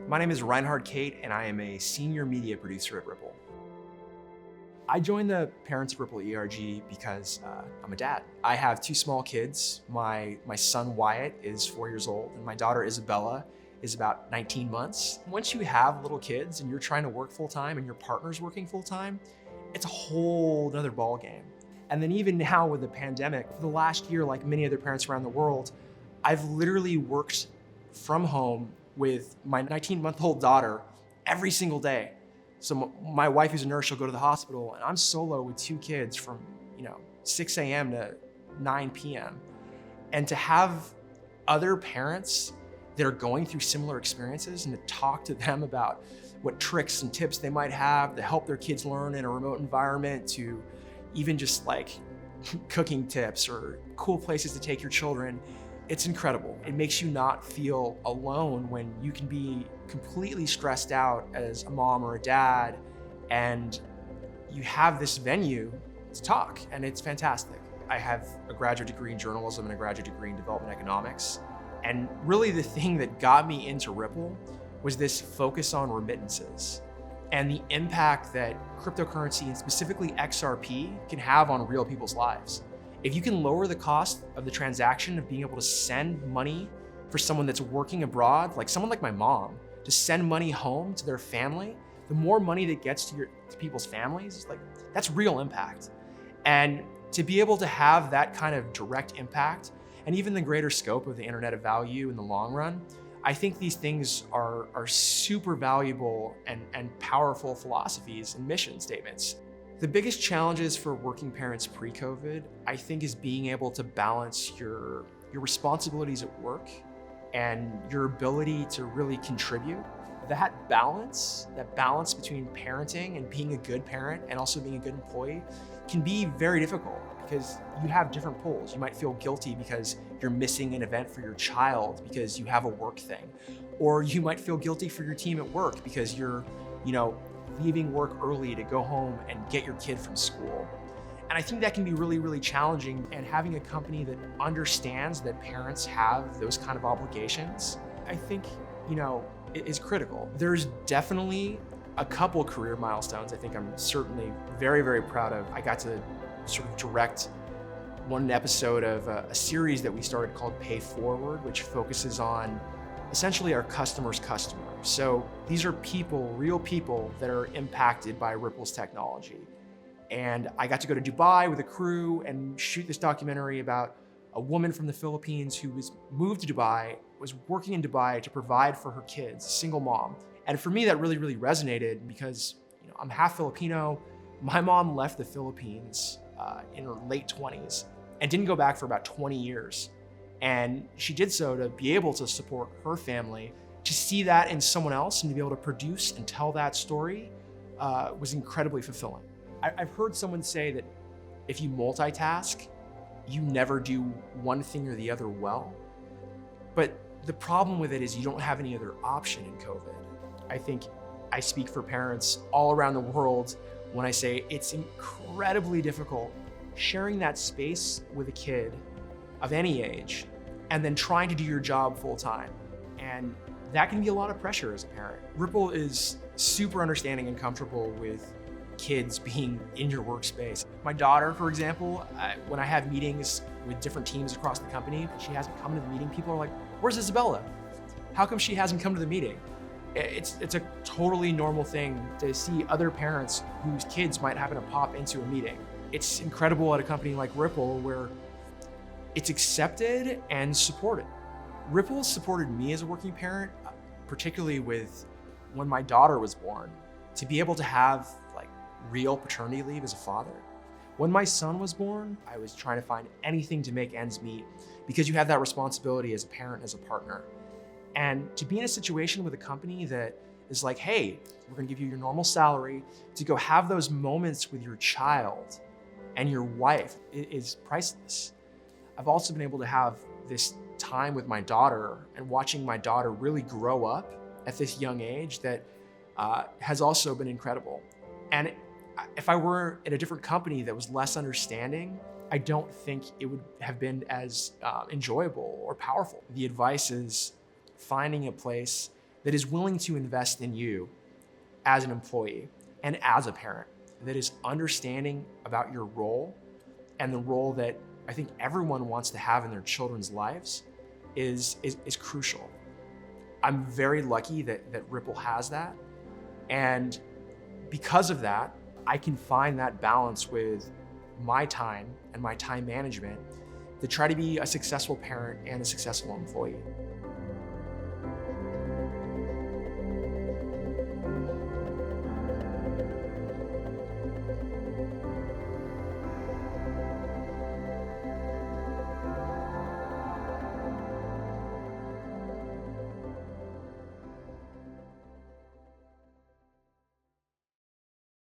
My name is Reinhard Cate, and I am a senior media producer at Ripple. I joined the parents of Ripple ERG because I'm a dad. I have two small kids. My son Wyatt is 4 years old, and my daughter Isabella is about 19 months. Once you have little kids and you're trying to work full-time and your partner's working full-time, it's a whole nother ballgame. And then even now with the pandemic, for the last year, like many other parents around the world, I've literally worked from home with my 19-month-old daughter every single day. So my wife, who's a nurse, she'll go to the hospital, and I'm solo with two kids from 6 a.m. to 9 p.m. And to have other parents that are going through similar experiences and to talk to them about what tricks and tips they might have to help their kids learn in a remote environment, to even just like cooking tips or cool places to take your children, it's incredible. It makes you not feel alone when you can be completely stressed out as a mom or a dad, and you have this venue to talk, and it's fantastic. I have a graduate degree in journalism and a graduate degree in development economics. And really the thing that got me into Ripple was this focus on remittances and the impact that cryptocurrency, and specifically XRP, can have on real people's lives. If you can lower the cost of the transaction of being able to send money for someone that's working abroad, like someone like my mom, to send money home to their family, the more money that gets to people's families, that's real impact. And to be able to have that kind of direct impact, and even the greater scope of the Internet of Value in the long run, I think these things are super valuable and powerful philosophies and mission statements. The biggest challenges for working parents pre-COVID, I think, is being able to balance your responsibilities at work and your ability to really contribute. That balance between parenting and being a good parent and also being a good employee can be very difficult because you have different pulls. You might feel guilty because you're missing an event for your child because you have a work thing. Or you might feel guilty for your team at work because you're, leaving work early to go home and get your kid from school. And I think that can be really, really challenging, and having a company that understands that parents have those kind of obligations, I think, is critical. There's definitely a couple career milestones I think I'm certainly very, very proud of. I got to sort of direct one episode of a series that we started called Pay Forward, which focuses on essentially our customer's customer. So these are people, real people, that are impacted by Ripple's technology. And I got to go to Dubai with a crew and shoot this documentary about a woman from the Philippines who was moved to Dubai, was working in Dubai to provide for her kids, a single mom. And for me, that really, really resonated because I'm half Filipino. My mom left the Philippines in her late 20s and didn't go back for about 20 years. And she did so to be able to support her family. To see that in someone else and to be able to produce and tell that story was incredibly fulfilling. I've heard someone say that if you multitask, you never do one thing or the other well. But the problem with it is you don't have any other option in COVID. I think I speak for parents all around the world when I say it's incredibly difficult sharing that space with a kid of any age and then trying to do your job full time. And that can be a lot of pressure as a parent. Ripple is super understanding and comfortable with kids being in your workspace. My daughter, for example, when I have meetings with different teams across the company, she hasn't come to the meeting. People are like, "Where's Isabella? How come she hasn't come to the meeting?" It's a totally normal thing to see other parents whose kids might happen to pop into a meeting. It's incredible at a company like Ripple where it's accepted and supported. Ripple supported me as a working parent, particularly with when my daughter was born, to be able to have real paternity leave as a father. When my son was born, I was trying to find anything to make ends meet because you have that responsibility as a parent, as a partner. And to be in a situation with a company that is like, hey, we're gonna give you your normal salary, to go have those moments with your child and your wife is priceless. I've also been able to have this time with my daughter and watching my daughter really grow up at this young age that has also been incredible. And if I were at a different company that was less understanding, I don't think it would have been as enjoyable or powerful. The advice is finding a place that is willing to invest in you as an employee and as a parent, that is understanding about your role and the role that I think everyone wants to have in their children's lives is crucial. I'm very lucky that Ripple has that. And because of that, I can find that balance with my time and my time management to try to be a successful parent and a successful employee.